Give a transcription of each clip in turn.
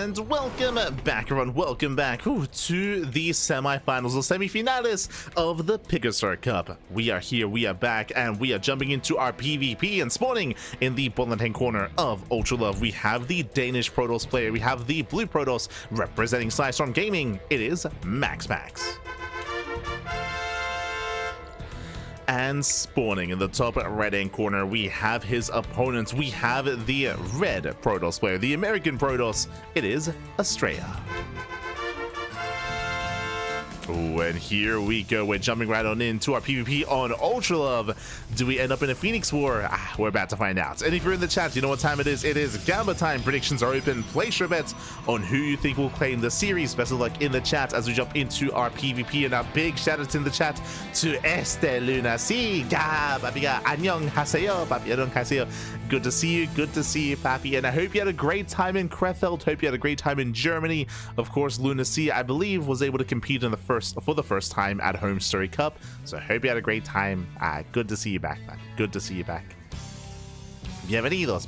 And welcome back, everyone. Welcome back to the semi-finals or semi-finales of the PiGosaur Cup. We are here, we are back, and we are jumping into our PvP and spawning in the bottom-hand corner of Ultra Love. We have the Danish Protoss player, we have the blue Protoss representing Storm Gaming. It is MaxPax. And spawning in the top right-hand corner, we have his opponent. We have the red Protoss player, the American Protoss. It is Astrea. Oh, and here we go. We're jumping right on into our PvP on Ultra Love. Do we end up in a Phoenix War? We're about to find out. And if you're in the chat, you know what time it is. It is Gamma time. Predictions are open. Place your bets on who you think will claim the series. Best of luck in the chat as we jump into our PvP. And a big shout out in the chat to Luna C. Papiga, annyeong haseyo. Papi, annyeong haseyo. Good to see you. Good to see you, Papi. And I hope you had a great time in Krefeld. Hope you had a great time in Germany. Of course, Luna C, I believe, was able to compete in the first time at home StarCraft Cup. So I hope you had a great time. Good to see you back, man. Good to see you back. Bienvenidos.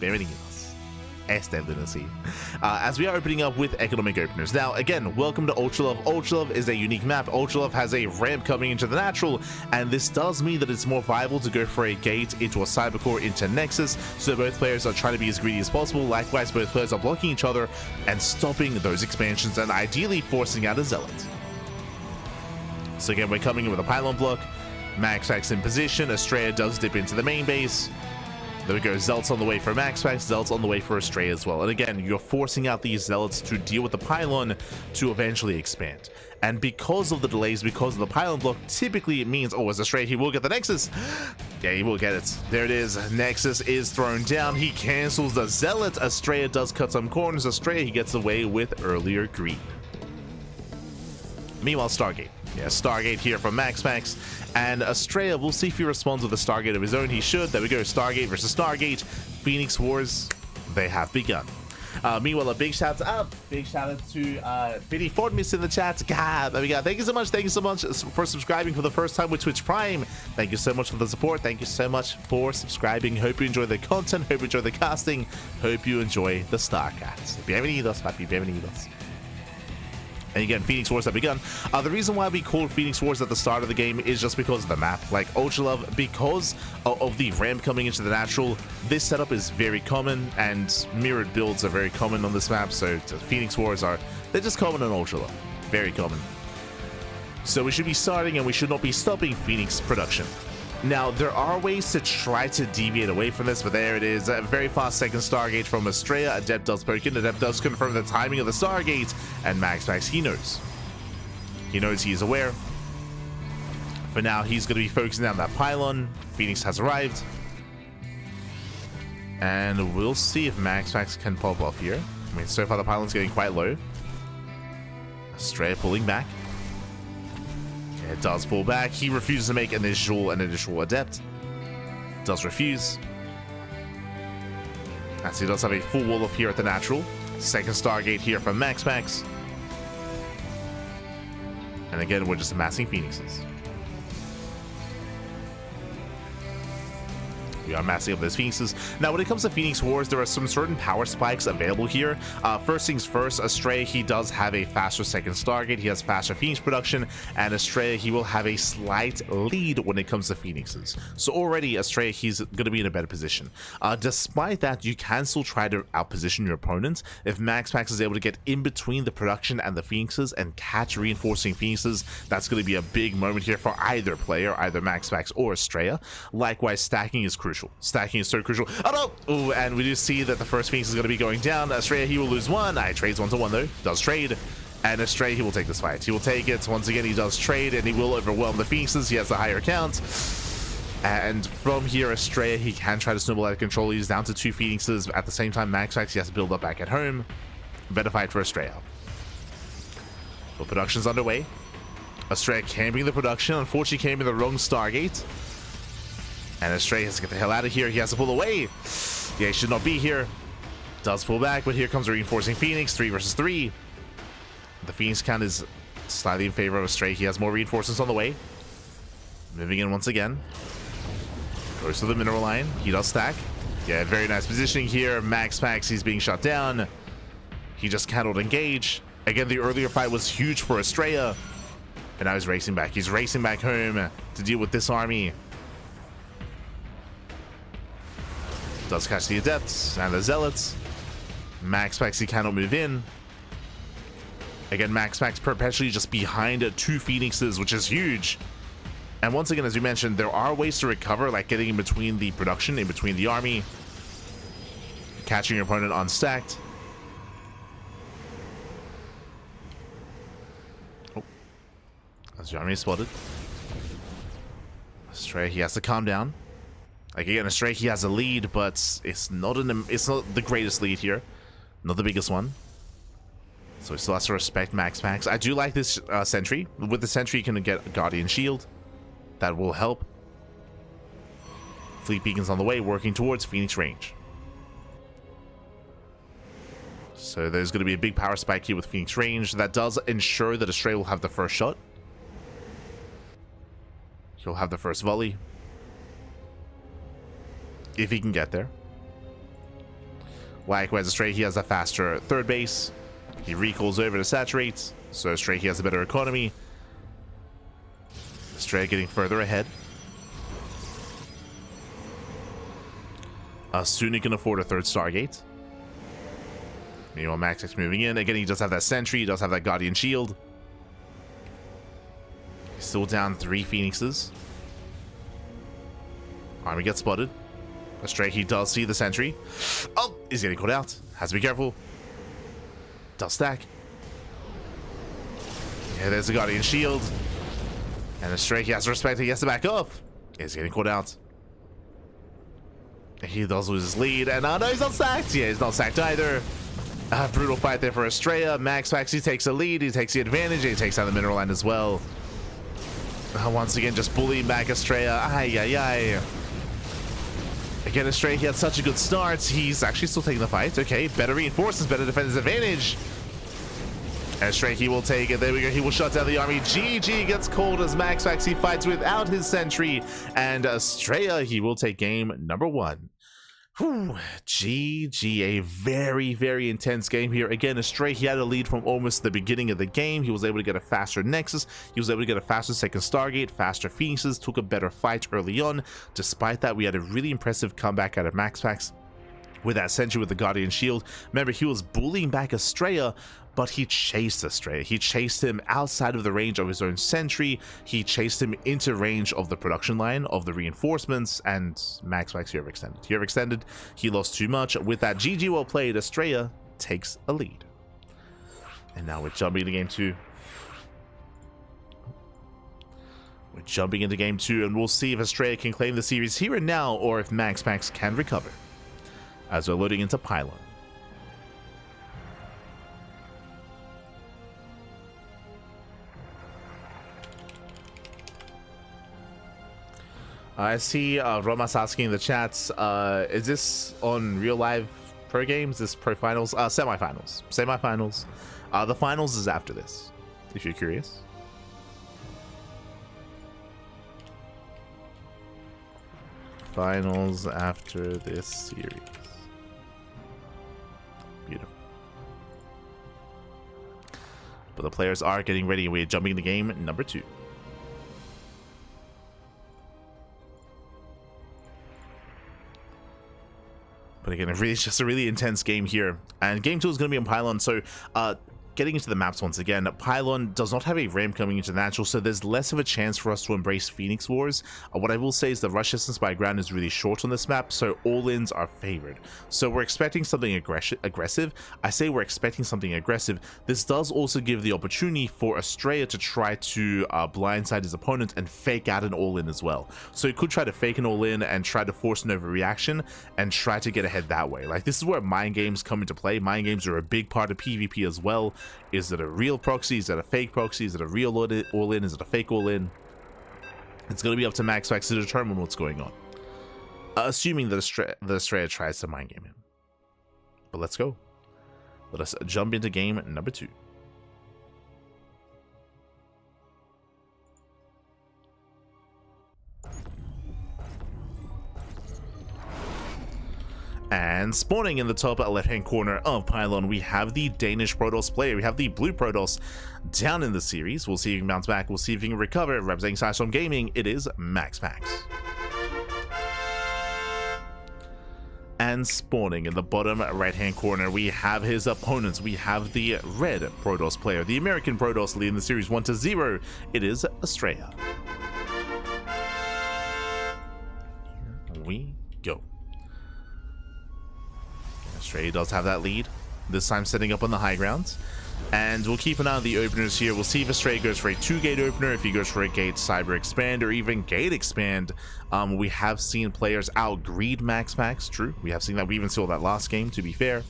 As we are opening up with economic openers. Now, again, welcome to Ultra Love. Ultra Love is a unique map. Ultra Love has a ramp coming into the natural, and this does mean that it's more viable to go for a gate into a cybercore into Nexus, so both players are trying to be as greedy as possible. Likewise, both players are blocking each other and stopping those expansions and ideally forcing out a zealot. So again, we're coming in with a pylon block. MaxPax in position. Astrea does dip into the main base. There we go. Zealots on the way for MaxPax. Zealots on the way for Astrea as well. And again, you're forcing out these zealots to deal with the pylon to eventually expand. And because of the delays, because of the pylon block, typically it means, oh, as Astrea, he will get the Nexus. Yeah, he will get it. There it is. Nexus is thrown down. He cancels the zealot. Astrea does cut some corners. Astrea, he gets away with earlier greed. Meanwhile, Stargate. Yeah, Stargate here from MaxPax, and Astrea, we'll see if he responds with a Stargate of his own. He should. There we go. Stargate versus Stargate. Phoenix Wars, they have begun. Meanwhile, a big shout out to Biddy Fordmis in the chat. God, there we go. Thank you so much for subscribing for the first time with Twitch Prime. Thank you so much for the support. Thank you so much for subscribing. Hope you enjoy the content. Hope you enjoy the casting. Hope you enjoy the StarCraft. Bienvenidos, papi. Bienvenidos. And again, Phoenix Wars have begun. The reason why we called Phoenix Wars at the start of the game is just because of the map. Like Ultra Love, because of the ramp coming into the natural, this setup is very common, and mirrored builds are very common on this map. So Phoenix Wars they're just common on Ultra Love. Very common. So we should be starting, and we should not be stopping Phoenix production. Now, there are ways to try to deviate away from this, but there it is. A very fast second Stargate from Astrea. Adept does poke in. Adept does confirm the timing of the Stargate. And MaxPax, he knows. He knows, he is aware. For now, he's going to be focusing on that pylon. Phoenix has arrived. And we'll see if MaxPax can pop off here. I mean, so far the pylon's getting quite low. Astrea pulling back. It does pull back. He refuses to make an initial adept. Does refuse. As he does have a full wall up here at the natural. Second Stargate here from MaxPax. And again, we're just amassing Phoenixes. We are massing up those Phoenixes. Now, when it comes to Phoenix Wars, there are some certain power spikes available here. First things first, Astrea, he does have a faster second Stargate. He has faster Phoenix production, and Astrea, he will have a slight lead when it comes to Phoenixes. So already, Astrea, he's going to be in a better position. Despite that, you can still try to outposition your opponent. If MaxPax is able to get in between the production and the Phoenixes and catch reinforcing Phoenixes, that's going to be a big moment here for either player, either MaxPax or Astrea. Likewise, stacking is crucial. Stacking is so crucial. Oh no! Ooh, and we do see that the first Phoenix is going to be going down. Astrea, he will lose one. Trades 1-1 though. Does trade. And Astrea, he will take this fight. He will take it. Once again, he does trade, and he will overwhelm the Phoenixes. He has a higher count. And from here, Astrea, he can try to snowball out of control. He's down to 2 Phoenixes. At the same time, MaxPax, he has to build up back at home. Better fight for Astrea. But production's underway. Astrea camping the production. Unfortunately, camping the wrong Stargate. And Astrea has to get the hell out of here. He has to pull away. Yeah, he should not be here. Does pull back, but here comes a reinforcing Phoenix. 3 versus 3. The Phoenix count is slightly in favor of Astrea. He has more reinforcements on the way. Moving in once again. Goes to the mineral line. He does stack. Yeah, very nice positioning here. MaxPax, he's being shot down. He just cannot engage. Again, the earlier fight was huge for Astrea. And now he's racing back. He's racing back home to deal with this army. Does catch the Adepts and the Zealots. MaxPax, he cannot move in. Again, MaxPax perpetually just behind 2 Phoenixes, which is huge. And once again, as we mentioned, there are ways to recover, like getting in between the production, in between the army. Catching your opponent unstacked. Oh. As the army is spotted. Astrea, he has to calm down. Like again, Astrea, he has a lead, but it's not the greatest lead here. Not the biggest one. So he still has to respect MaxPax. I do like this sentry. With the sentry, you can get a Guardian Shield. That will help. Fleet beacons on the way, working towards Phoenix range. So there's going to be a big power spike here with Phoenix range. That does ensure that Astrea will have the first shot. He'll have the first volley. If he can get there. Likewise, Astrea, he has a faster third base. He recalls over to saturate. So Astrea, he has a better economy. Astrea getting further ahead. Soon he can afford a 3rd Stargate. Meanwhile, MaxPax moving in. Again, he does have that sentry. He does have that Guardian Shield. He's still down 3 Phoenixes. Army gets spotted. Astrea, he does see the sentry. Oh, he's getting caught out. Has to be careful. Does stack. Yeah, there's the Guardian Shield. And Astrea, he has to respect it. He has to back up. He's getting caught out. He does lose his lead. And no, he's not sacked. Yeah, he's not sacked either. Brutal fight there for Astrea. MaxPax, he takes the lead. He takes the advantage. He takes out the mineral line as well. Once again, just bullying back Astrea. Ay, ay, ay. Again, Astrea, he had such a good start. He's actually still taking the fight. Okay, better reinforcements, better defend his advantage. Astrea, he will take it. There we go. He will shut down the army. GG gets called as MaxPax, he fights without his sentry. And Astrea, he will take game number 1. Whew, GG, a very, very intense game here. Again, Astrea, he had a lead from almost the beginning of the game. He was able to get a faster Nexus. He was able to get a faster 2nd Stargate, faster Phoenixes, took a better fight early on. Despite that, we had a really impressive comeback out of MaxPax with that sentry with the Guardian Shield. Remember, he was bullying back Astrea, but he chased Astrea. He chased him outside of the range of his own sentry. He chased him into range of the production line, of the reinforcements, and MaxPax here extended. Here extended, he lost too much. With that, GG well played, Astrea takes a lead. And now we're jumping into game 2. We're jumping into game 2, and we'll see if Astrea can claim the series here and now, or if MaxPax can recover. As we're loading into Pylon. I see Romas asking in the chats, is this on real live pro games? This pro finals? Semifinals. Semifinals. The finals is after this, if you're curious. Finals after this series. Beautiful. But the players are getting ready. We're jumping into game number 2. But again, it's just a really intense game here. And game 2 is going to be on Pylon. So getting into the maps once again, Pylon does not have a ramp coming into natural, so there's less of a chance for us to embrace Phoenix Wars. What I will say is the rush distance by ground is really short on this map, so all-ins are favored. So we're expecting something aggressive. I say we're expecting something aggressive. This does also give the opportunity for Astrea to try to blindside his opponent and fake out an all-in as well. So he could try to fake an all-in and try to force an overreaction and try to get ahead that way. Like, this is where mind games come into play. Mind games are a big part of PvP as well. Is it a real proxy? Is it a fake proxy? Is it a real all-in? Is it a fake all-in? It's going to be up to MaxPax to determine what's going on. Assuming that Astrea tries to mind game him. But let's go. Let us jump into game number 2. And And spawning in the top left-hand corner of Pylon, we have the Danish Protoss player. We have the blue Protoss down in the series. We'll see if he can bounce back. We'll see if he can recover. Representing Sidestorm Gaming, it is MaxPax. And spawning in the bottom right-hand corner, we have his opponents. We have the red Protoss player, the American Protoss leading the series 1-0. It is Astrea. Here we go. Astrea does have that lead, this time setting up on the high ground. And we'll keep an eye on the openers here. We'll see if Astrea goes for a 2-gate opener, if he goes for a gate cyber expand, or even gate expand. We have seen players out-greed MaxPax, true. We have seen that. We even saw that last game, to be fair.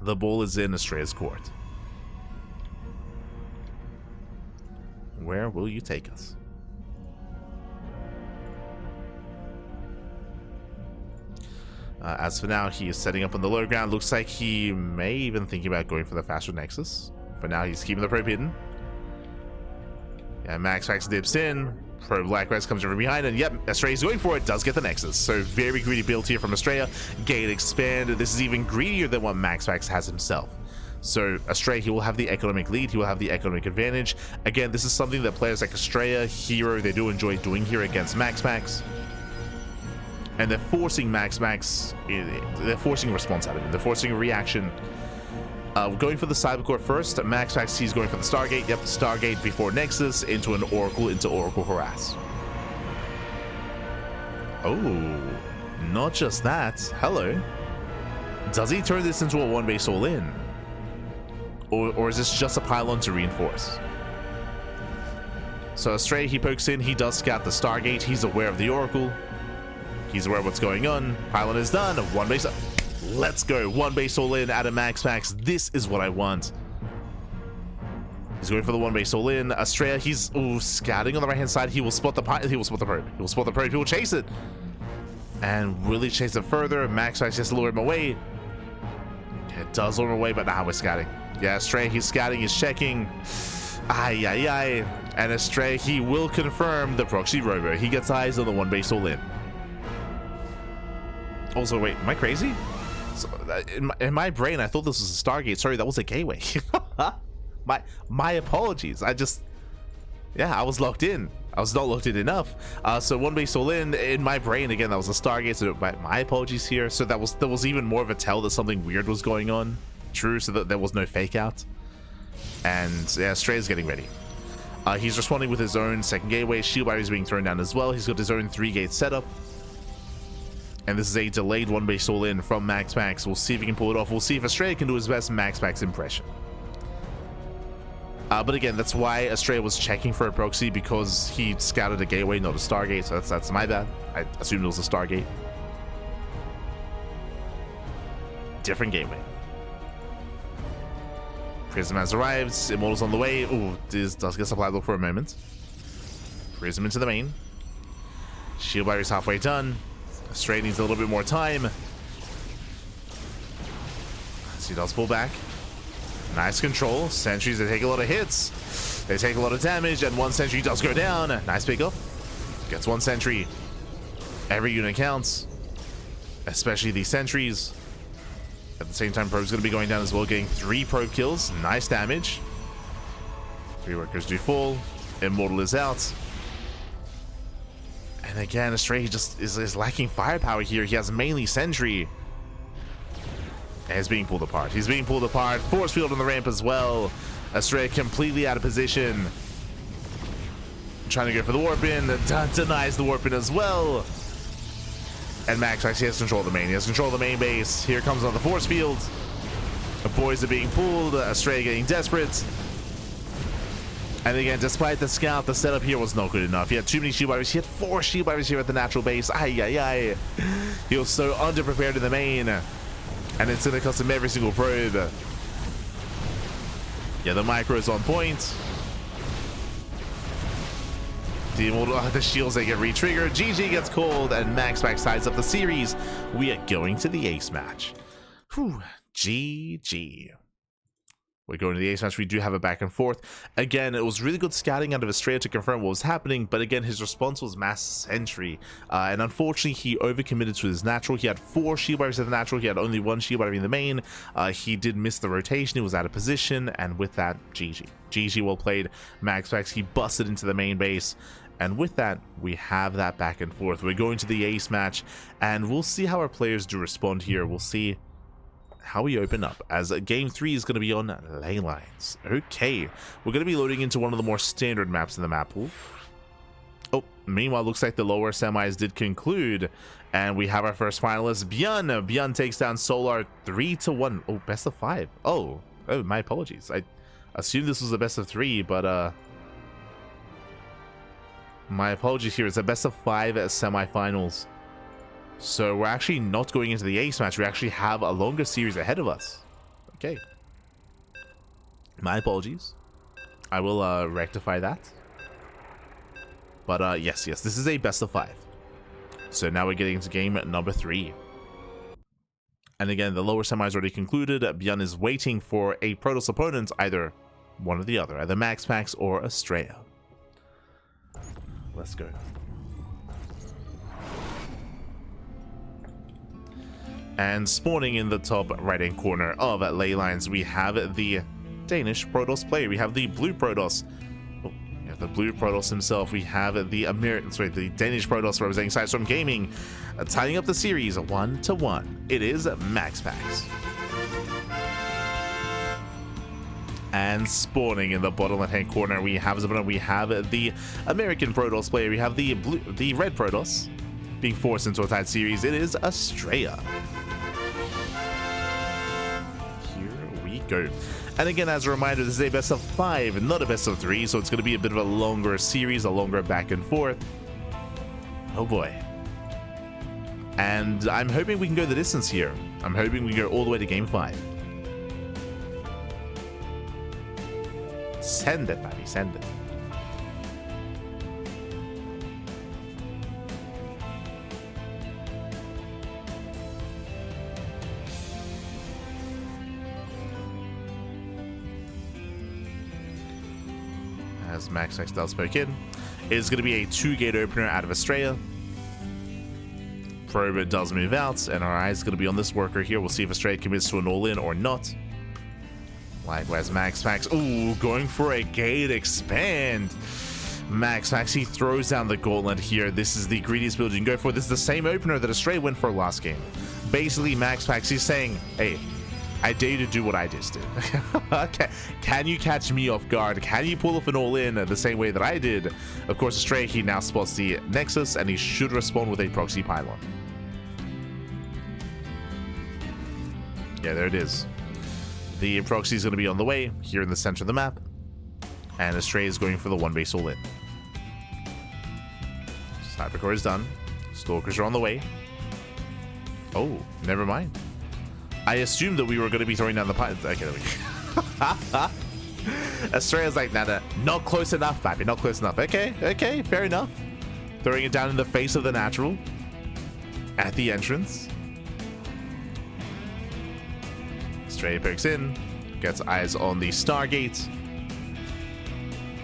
The ball is in Astrea's court. Where will you take us? As for now, he is setting up on the low ground. Looks like he may even think about going for the faster Nexus. For now, he's keeping the probe hidden. Yeah, MaxPax dips in. Probe likewise comes over behind, and yep, Astrea's going for it. Does get the Nexus. So very greedy build here from Astrea. Gate expand. This is even greedier than what MaxPax has himself. So Astrea, he will have the economic lead. He will have the economic advantage. Again, this is something that players like Astrea, Hero, they do enjoy doing here against MaxPax. And they're forcing MaxPax, they're forcing a response out of him. They're forcing a reaction. Going for the Cybercore first, MaxPax, he's going for the Stargate. Yep, Stargate before Nexus, into an Oracle, into Oracle Harass. Oh, not just that. Hello. Does he turn this into a one-base all-in? Or is this just a pylon to reinforce? So Astrea, he pokes in, he does scout the Stargate, he's aware of the Oracle. He's aware of what's going on. Pylon is done. One base up. Let's go. One base all in out of MaxPax. This is what I want. He's going for the one base all in. Astrea, he's scouting on the right hand side. He will spot the probe. He will spot the probe. He will chase it. And really chase it further. MaxPax just lure him away. It does lure him away, but now we're scouting. Yeah, Astrea, he's scouting, he's checking. Ay. And Astrea, he will confirm the proxy rover. He gets eyes on the one base all in. Also, wait, am I crazy? So, in my brain, I thought this was a Stargate. Sorry, that was a gateway. my apologies. I was locked in. I was not locked in enough. So one base all in my brain, again, that was a Stargate. So my apologies here. So there was even more of a tell that something weird was going on. True, so that there was no fake out. And yeah, Astrea's getting ready. He's responding with his own second gateway. Shield barrier is being thrown down as well. He's got his own 3-gate setup. And this is a delayed one base all in from MaxPax. We'll see if he can pull it off. We'll see if Astrea can do his best MaxPax impression. But again, that's why Astrea was checking for a proxy, because he scouted a gateway, not a Stargate. So that's my bad. I assumed it was a Stargate. Different gateway. Prism has arrived. Immortal's on the way. Ooh, this does get supplied for a moment. Prism into the main. Shield barrier is halfway done. Astrea needs a little bit more time. So he does pull back. Nice control. Sentries, they take a lot of hits. They take a lot of damage, and one sentry does go down. Nice pickup. Gets one sentry. Every unit counts. Especially these sentries. At the same time, probe's going to be going down as well, getting 3 probe kills. Nice damage. 3 workers do fall. Immortal is out. And again, Astrea just is lacking firepower here. He has mainly sentry. And he's being pulled apart. He's being pulled apart. Force field on the ramp as well. Astrea completely out of position. Trying to go for the warp in. Denies the warp in as well. And MaxPax, he has control of the main. He has control of the main base. Here comes on the force field. The boys are being pulled. Astrea getting desperate. And again, despite the scout, the setup here was not good enough. He had too many shield barriers. He had 4 shield barriers here at the natural base. Ay. He was so underprepared in the main. And it's going to cost him every single probe. Yeah, the micro is on point. The shields, they get re-triggered. GG gets called, and MaxPax ties up the series. We are going to the ace match. Whew, GG. We're going to the ace match. We do have a back and forth. Again, it was really good scouting out of Astrea to confirm what was happening, but again, his response was mass sentry. And unfortunately, he overcommitted to his natural. He had 4 shield batteries at the natural. He had only 1 shield battery in the main. He did miss the rotation. He was out of position. And with that, GG. GG, well played. MaxPax, he busted into the main base. And with that, we have that back and forth. We're going to the ace match, and we'll see how our players do respond here. We'll see how we open up, as game 3 is going to be on ley lines. Okay, we're going to be loading into one of the more standard maps in the map pool. Oh, meanwhile, looks like the lower semis did conclude, and we have our first finalist, Björn. Björn takes down Solar 3-1. Oh, best of 5. Oh, my apologies. I assumed this was a best of 3, but my apologies here. It's a best of 5 semifinals. So we're actually not going into the ace match. We actually have a longer series ahead of us. Okay. My apologies. I will rectify that. But yes, this is a best of 5. So now we're getting into game number 3. And again, the lower semi is already concluded. Björn is waiting for a Protoss opponent, either one or the other, either MaxPax or Astrea. Let's go. And spawning in the top right-hand corner of ley lines, we have the Danish Protoss player. We have the blue Protoss. Oh, we have the blue Protoss himself. We have the the Danish Protoss representing Sidestorm Gaming, tying up the series 1-1. It is MaxPax. And spawning in the bottom left-hand corner, we have the American Protoss player. We have the red Protoss being forced into a tied series. It is Astrea. Here we go. And again, as a reminder, this is a best of 5, not a best of 3, so it's going to be a bit of a longer series, a longer back and forth. Oh boy. And I'm hoping we can go the distance here. I'm hoping we can go all the way to game 5. Send it, baby, send it. As MaxPax does poke in, it is going to be a 2-gate opener out of Astrea. Prober does move out, and our eye is going to be on this worker here. We'll see if Astrea commits to an all-in or not. Likewise, MaxPax, ooh, going for a gate expand. MaxPax, he throws down the gauntlet here. This is the greediest build you can go for. This is the same opener that Astrea went for last game. Basically, MaxPax, he's saying, hey, I dare you to do what I just did. Can you catch me off guard? Can you pull off an all-in the same way that I did? Of course, Astrea, he now spots the Nexus, and he should respond with a proxy pylon. Yeah, there it is. The proxy is going to be on the way here in the center of the map, and Astrea is going for the 1-base all-in. Sniper core is done. Stalkers are on the way. Oh, never mind. I assumed that we were going to be throwing down the pipe. Okay, there we go. Astrea's like, nah, not close enough, baby, not close enough. Okay, fair enough. Throwing it down in the face of the natural at the entrance. Astrea pokes in, gets eyes on the Stargate.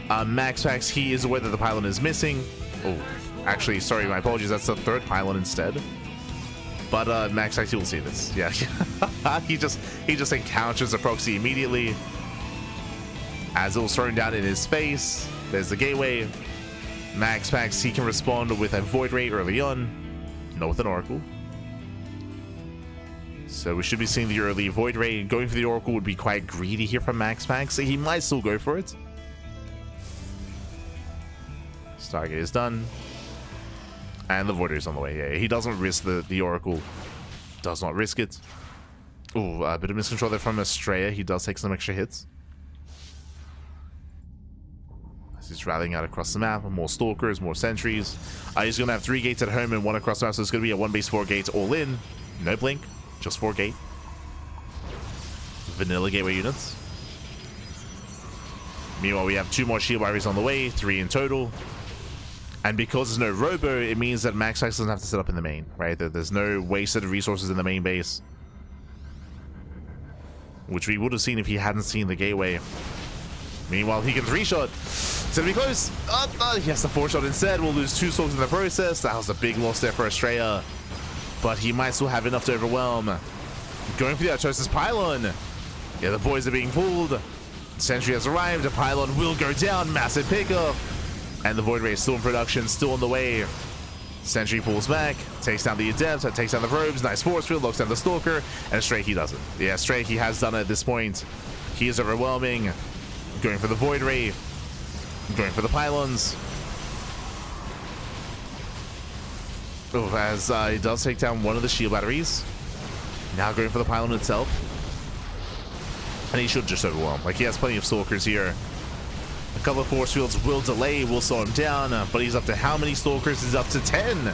MaxPax, he is aware that the pylon is missing. Oh, actually, sorry, my apologies. That's the 3rd pylon instead. But MaxPax, you'll see this. Yeah, he just encounters a proxy immediately as it was thrown down in his face. There's the gateway. MaxPax, he can respond with a Void Ray early on, not with an Oracle. So we should be seeing the early Void Ray. Going for the Oracle would be quite greedy here from MaxPax, so he might still go for it. Stargate is done. And the Void Ray is on the way. Yeah, he doesn't risk the Oracle. Does not risk it. Ooh, a bit of miscontrol there from Astrea. He does take some extra hits. As he's rallying out across the map. More Stalkers, more Sentries. He's going to have 3 gates at home and 1 across the map, so it's going to be a 1-base 4 gates all in. No blink. Just 4 gate. Vanilla gateway units. Meanwhile, we have 2 more shield batteries on the way, 3 in total. And because there's no robo, it means that MaxPax doesn't have to set up in the main, right? There's no wasted resources in the main base. which we would have seen if he hadn't seen the gateway. Meanwhile, he can 3-shot. It's gonna be close. Oh, he has to 4-shot instead. We'll lose 2 souls in the process. That was a big loss there for Astrea, but he might still have enough to overwhelm. Going for the Artosis pylon. Yeah, the boys are being pulled. Sentry has arrived. The pylon will go down. Massive pickup. And the Void Ray is still in production, still on the way. Sentry pulls back, takes down the Adept, takes down the Robes. Nice force field, locks down the Stalker. And Astrea, he does it. Yeah, Astrea, he has done it at this point. He is overwhelming. Going for the Void Ray. Going for the pylons. Oh, as he does take down one of the shield batteries. Now going for the pylon itself. And he should just overwhelm. Like, he has plenty of Stalkers here. A couple of force fields will delay, will slow him down. But he's up to how many Stalkers? He's up to 10.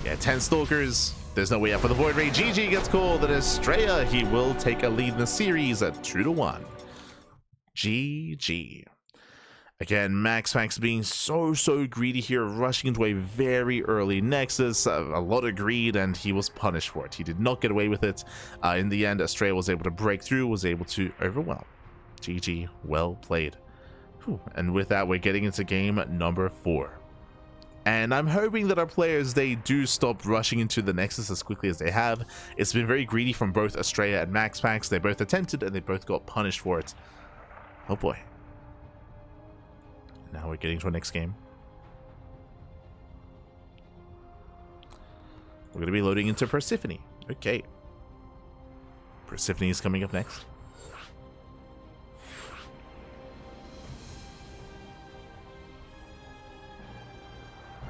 Yeah, 10 Stalkers. There's no way out for the Void Ray. GG gets called. And Astrea, he will take a lead in the series at 2-1. GG. Again, MaxPax being so greedy here, rushing into a very early Nexus, a lot of greed, and he was punished for it. He did not get away with it. In the end, Astrea was able to break through, was able to overwhelm. GG, well played. Whew. And with that, we're getting into game number 4. And I'm hoping that our players, they do stop rushing into the Nexus as quickly as they have. It's been very greedy from both Astrea and MaxPax. They both attempted, and they both got punished for it. Oh boy. Now we're getting to our next game. We're going to be loading into Persephone. Okay. Persephone is coming up next.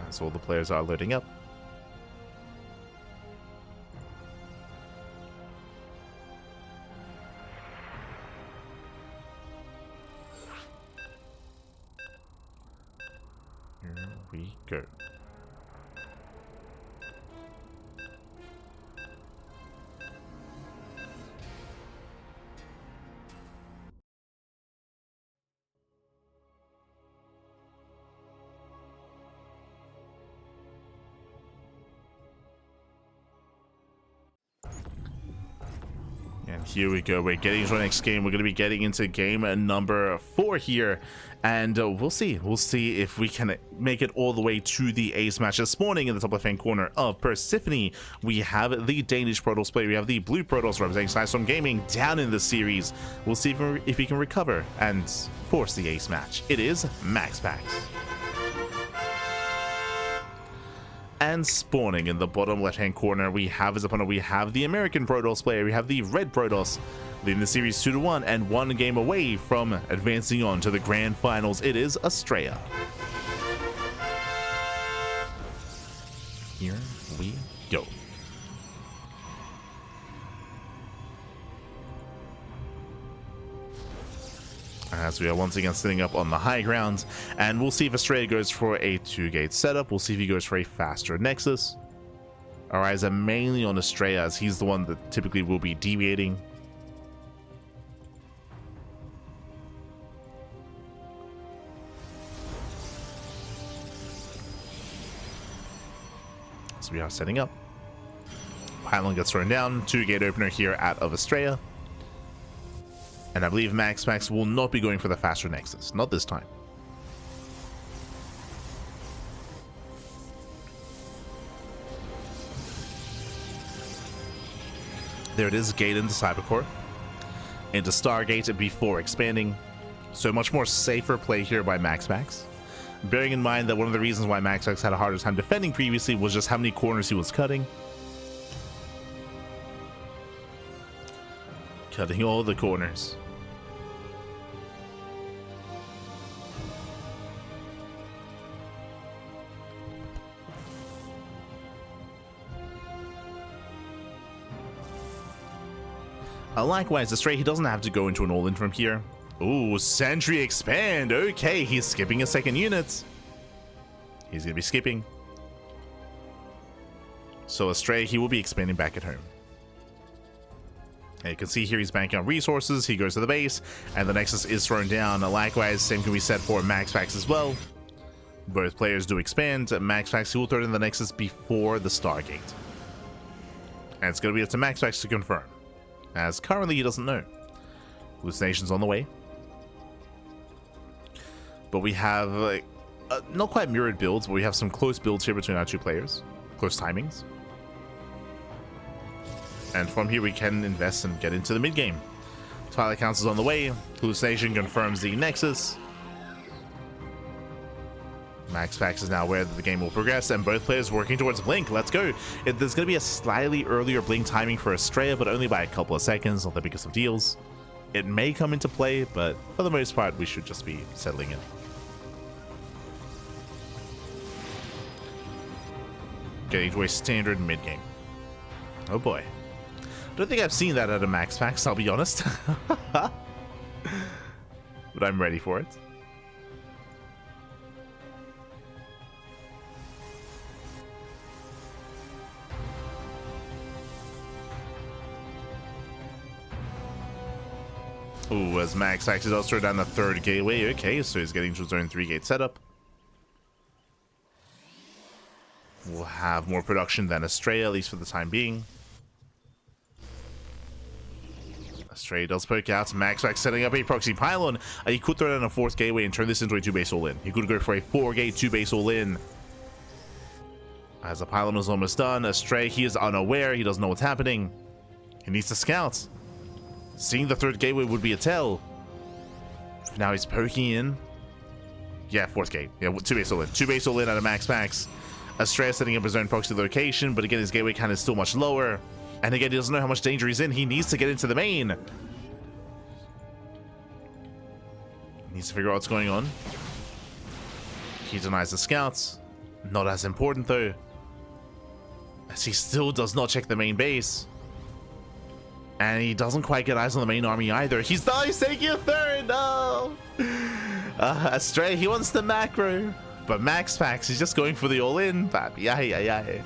As all the players are loading up. Here we go. And here we go. We're getting into our next game. We're going to be getting into game number 4 here. And we'll see. We'll see if we can make it all the way to the ace match. This morning in the top left-hand corner of Persephone, we have the Danish Protoss player. We have the blue Protoss representing Sidestorm Gaming down in the series. We'll see if we can recover and force the ace match. It is MaxPax. And spawning in the bottom left-hand corner, we have his opponent. We have the American Protoss player. We have the red Protoss, leading the series 2-1 and 1 game away from advancing on to the grand finals. It is Astrea. Here we go. As we are once again sitting up on the high ground, and we'll see if Astrea goes for a 2-gate setup. We'll see if he goes for a faster Nexus. Our eyes are mainly on Astrea, as he's the one that typically will be deviating. So we are setting up. Pylon gets thrown down. 2-gate opener here out of Astrea. And I believe MaxPax will not be going for the faster Nexus. Not this time. There it is, gate into Cybercore. Into Stargate before expanding. So much more safer play here by MaxPax. Bearing in mind that one of the reasons why MaxPax had a harder time defending previously was just how many corners he was cutting. Cutting all the corners. Likewise, Astrea, he doesn't have to go into an all-in from here. Ooh, Sentry expand. Okay, he's skipping a second unit. He's going to be skipping. So Astrea, he will be expanding back at home. And you can see here he's banking on resources. He goes to the base, and the Nexus is thrown down. Likewise, same can be said for MaxPax as well. Both players do expand. MaxPax, he will throw in the Nexus before the Stargate. And it's going to be up to MaxPax to confirm, as currently he doesn't know. Hallucination's on the way. But we have not quite mirrored builds, but we have some close builds here between our two players. Close timings. And from here we can invest and get into the mid game. Twilight Council's on the way. Hallucination confirms the Nexus. MaxPax is now aware that the game will progress, and both players working towards Blink. Let's go. There's going to be a slightly earlier Blink timing for Astrea, but only by a couple of seconds, not the biggest of deals. It may come into play, but for the most part, we should just be settling in. Getting to a standard mid game. Oh boy. Don't think I've seen that at a MaxPax, I'll be honest. But I'm ready for it. Ooh, as MaxPax is also down the third gateway. Okay, so he's getting to his own 3-gate setup. We'll have more production than Astrea, at least for the time being. Astrea does poke out. MaxPax setting up a proxy pylon. He could throw down a 4th gateway and turn this into a 2-base all-in. He could go for a 4-gate, 2-base all-in. As the pylon is almost done, Astrea, he is unaware. He doesn't know what's happening. He needs to scout. Seeing the 3rd gateway would be a tell. Now he's poking in. Yeah, 4th gate. Yeah, 2-base all-in. 2-base all-in out of MaxPax. Astrea setting up his own proxy location, but again, his gateway count is still much lower. And again, he doesn't know how much danger he's in. He needs to get into the main. He needs to figure out what's going on. He denies the scouts. Not as important, though, as he still does not check the main base. And he doesn't quite get eyes on the main army either. He's taking a 3rd. No! Astrea, he wants the macro. But MaxPax, he's just going for the all-in. Yeah.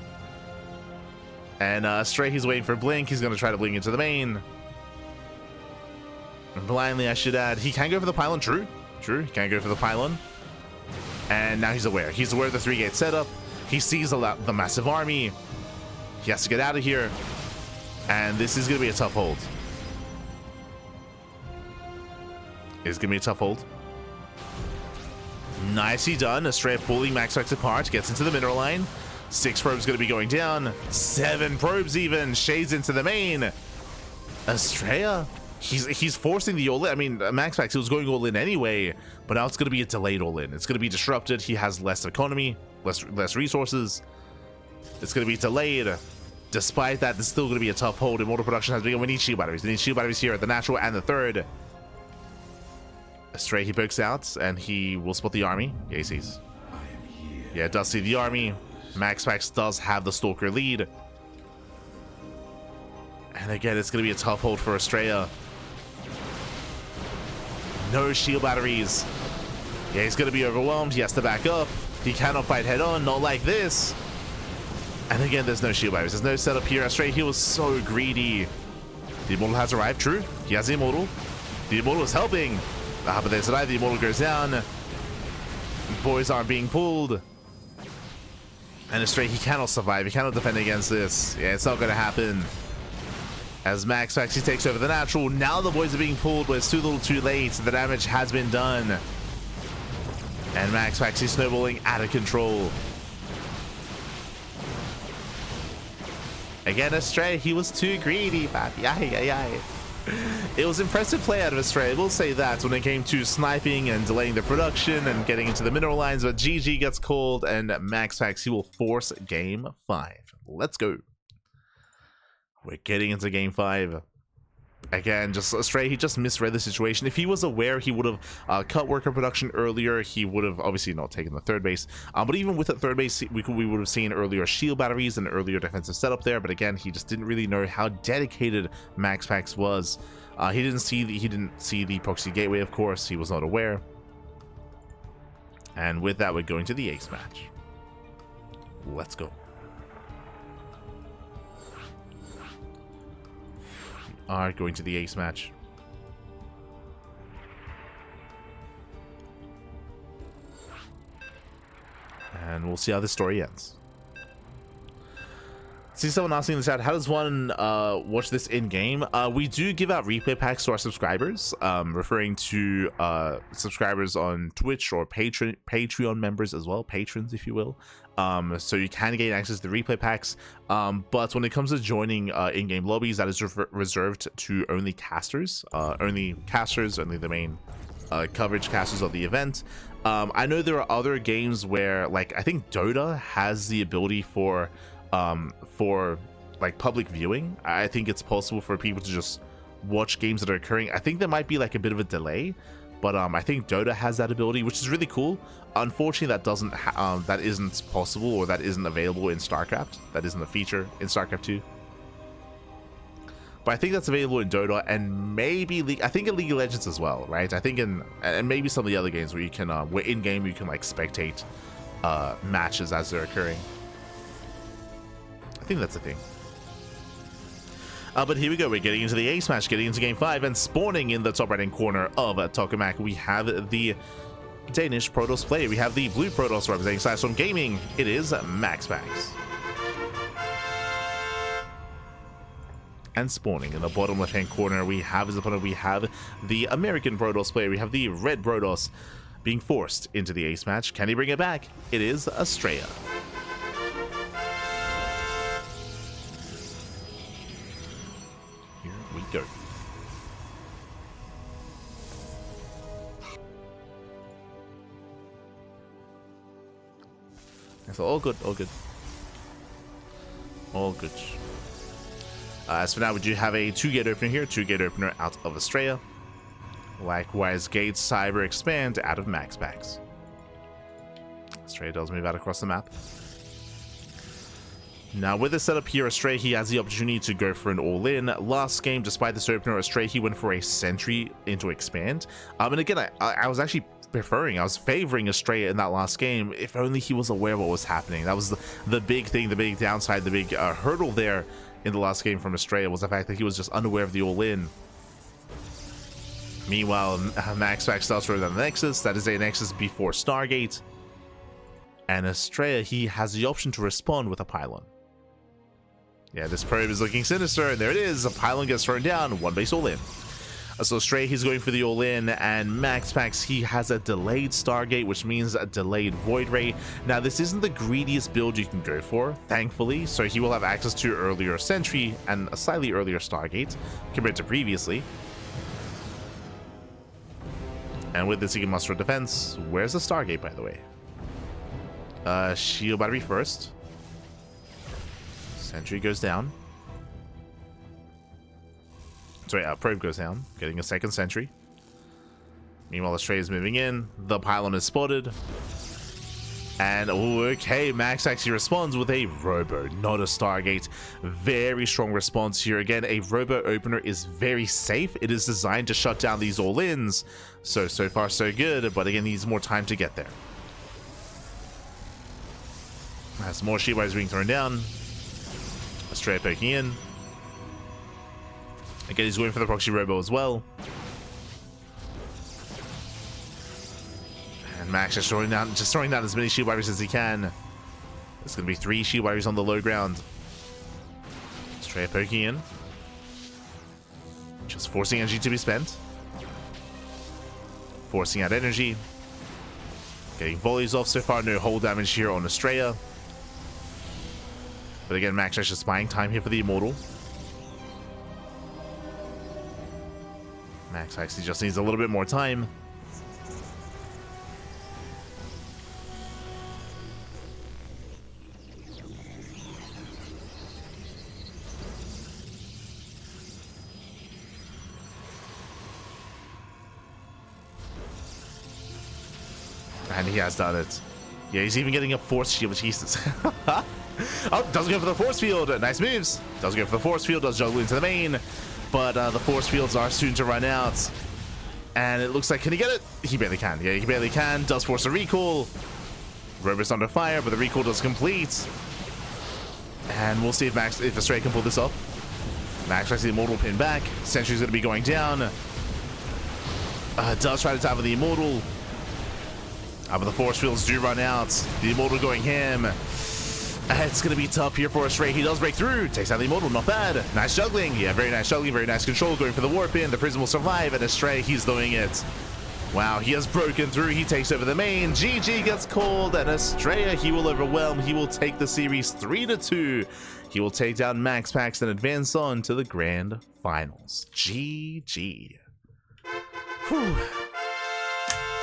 And Astrea, he's waiting for Blink. He's going to try to blink into the main. And blindly, I should add. He can go for the pylon. True. He can go for the pylon. And now he's aware. He's aware of the 3-gate setup. He sees the massive army. He has to get out of here. And this is going to be a tough hold. It's going to be a tough hold. Nicely done. Astrea pulling MaxPax apart. Gets into the mineral line. 6 probes going to be going down. 7 probes even. Shades into the main. Astrea, he's forcing the all-in. I mean, MaxPax, he was going all-in anyway. But now it's going to be a delayed all-in. It's going to be disrupted. He has less economy. Less resources. It's going to be delayed. Despite that, this is still going to be a tough hold. Immortal production has begun. We need shield batteries. We need shield batteries here at the natural and the 3rd. Astrea, he pokes out, and he will spot the army. Yeah, he sees. Yeah, does see the army. MaxPax does have the Stalker lead. And again, it's going to be a tough hold for Astrea. No shield batteries. Yeah, he's going to be overwhelmed. He has to back up. He cannot fight head-on. Not like this. And again, there's no shield batteries. There's no setup here. Astrea, he was so greedy. The Immortal has arrived. True. He has the Immortal. The Immortal is helping. But there's an eye. The Immortal goes down. Boys aren't being pulled. And Astrea, he cannot survive. He cannot defend against this. Yeah, it's not going to happen. As MaxPax, he takes over the natural. Now the boys are being pulled, but it's too little too late. The damage has been done. And MaxPax, he's snowballing out of control. Again, Astrea, he was too greedy. It was impressive play out of Astrea, we'll say that, when it came to sniping and delaying the production and getting into the mineral lines, but GG gets called, and MaxPax, he will force game 5. Let's go. We're getting into game 5. Again, just Astrea, he just misread the situation. If he was aware, he would have cut worker production earlier. He would have obviously not taken the 3rd base. But even with the 3rd base, we would have seen earlier shield batteries and earlier defensive setup there. But again, he just didn't really know how dedicated MaxPax was. He didn't see the proxy gateway, of course. He was not aware. And with that, we're going to the ace match. Let's go. Are going to the ace match. And we'll see how this story ends. See someone asking in the chat, how does one watch this in game? We do give out replay packs to our subscribers, referring to subscribers on Twitch or Patreon members as well, patrons if you will. So you can gain access to the replay packs, but when it comes to joining in-game lobbies, that is reserved to only casters, only the main coverage casters of the event. I know there are other games where, like, I think Dota has the ability for like public viewing. I think it's possible for people to just watch games that are occurring. I think there might be like a bit of a delay, but I think Dota has that ability, which is really cool. Unfortunately, that isn't possible, or that isn't available in StarCraft. That isn't a feature in StarCraft 2. But I think that's available in Dota, and maybe I think in League of Legends as well, right? I think and maybe some of the other games where you can where in game you can like spectate matches as they're occurring. I think that's the thing. But here we go. We're getting into the ace match, getting into game 5, and spawning in the top right hand corner of Tokamak, we have the Danish Protoss player. We have the blue Protoss representing Sidestorm Gaming. It is MaxPax. And spawning in the bottom left hand corner, we have his opponent. We have the American Protoss player. We have the red Protoss being forced into the ace match. Can he bring it back? It is Astrea. Go. So all good, all good. All good. As for now, we do have a 2-gate opener here, 2-gate opener out of Astrea. Likewise, gates Cyber expand out of MaxPax. Astrea does move out across the map. Now, with this setup here, Astrea, he has the opportunity to go for an all-in. Last game, despite this opener, Astrea, he went for a sentry into expand. And again, I was actually I was favoring Astrea in that last game, if only he was aware of what was happening. That was the big thing, the big downside, the big hurdle there in the last game from Astrea, was the fact that he was just unaware of the all-in. Meanwhile, MaxPax does throw down the Nexus. That is a Nexus before Stargate. And Astrea, he has the option to respond with a pylon. Yeah, this probe is looking sinister, and there it is. A pylon gets thrown down, 1 base all in. So Astrea, he's going for the all in, and MaxPax, he has a delayed Stargate, which means a delayed Void Ray. Now, this isn't the greediest build you can go for, thankfully, so he will have access to earlier Sentry and a slightly earlier Stargate compared to previously. And with this, he can muster a defense. Where's the Stargate, by the way? Shield battery first. Sentry goes down. Sorry, probe goes down, getting a second sentry. Meanwhile, Astrea is moving in. The pylon is spotted. And, okay, Max actually responds with a Robo, not a Stargate. Very strong response here. Again, a Robo opener is very safe. It is designed to shut down these all-ins. So far, so good, but again, needs more time to get there. As more shield wires being thrown down. Astrea poking in. Again, he's going for the proxy Robo as well. And Max just throwing down as many shield wires as he can. There's going to be 3 shield wires on the low ground. Astrea poking in. Just forcing energy to be spent. Forcing out energy. Getting volleys off so far. No hull damage here on Astrea. But again, Max just buying time here for the Immortal. Max actually just needs a little bit more time. And he has done it. Yeah, he's even getting a force shield. Jesus. Oh, doesn't go for the force field. Nice moves. Doesn't go for the force field. Does juggle into the main. But the force fields are soon to run out. And it looks like, can he get it? He barely can. Yeah, he barely can. Does force a recall. Robo's under fire, but the recall does complete. And we'll see if Astrea can pull this off. Max tries the Immortal pin back. Sentry's going to be going down. Does try to tap with the Immortal. But the force fields do run out. The Immortal going ham. It's going to be tough here for Astrea. He does break through. Takes out the Immortal. Not bad. Nice juggling. Yeah, very nice juggling. Very nice control. Going for the warp in. The Prism will survive. And Astrea, he's doing it. Wow, he has broken through. He takes over the main. GG gets called. And Astrea, he will overwhelm. He will take the series 3-2. He will take down MaxPax and advance on to the grand finals. GG. Whew.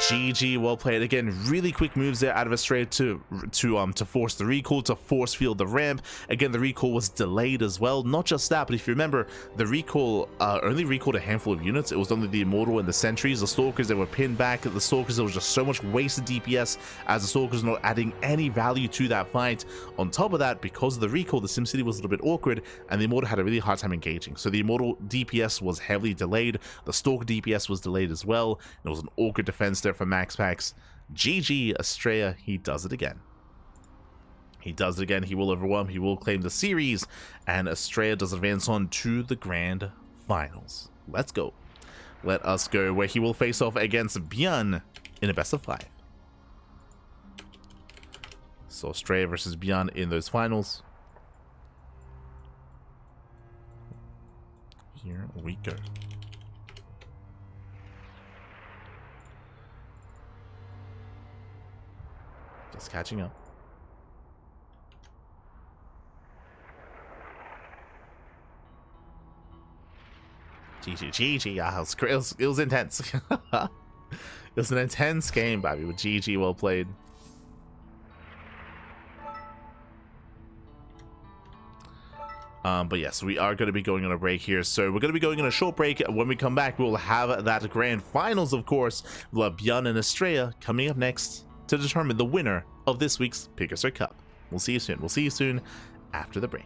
GG, well played. Again, really quick moves there out of Astrea to force the recall, to force field the ramp. Again, the recall was delayed as well. Not just that, but if you remember, the recall only recalled a handful of units. It was only the Immortal and the Sentries. The Stalkers, they were pinned back. The Stalkers, there was just so much wasted DPS as the Stalkers not adding any value to that fight. On top of that, because of the recall, the SimCity was a little bit awkward, and the Immortal had a really hard time engaging. So the Immortal DPS was heavily delayed. The Stalker DPS was delayed as well. It was an awkward defense there for MaxPax. GG, Astrea, he does it again. He does it again. He will overwhelm. He will claim the series, and Astrea does advance on to the grand finals. Let's go. Let us go, where he will face off against Bjorn in a best of 5. So Astrea versus Bjorn in those finals. Here we go. Just catching up. GG. Ah, it was intense. It was an intense game, baby, with GG. Well played. But yes, we are going to be going on a break here. So we're going to be going on a short break. When we come back, we'll have that grand finals, of course. We'll have Bjorn and Astrea coming up next to determine the winner of this week's PiGosaur Cup. We'll see you soon. We'll see you soon after the break.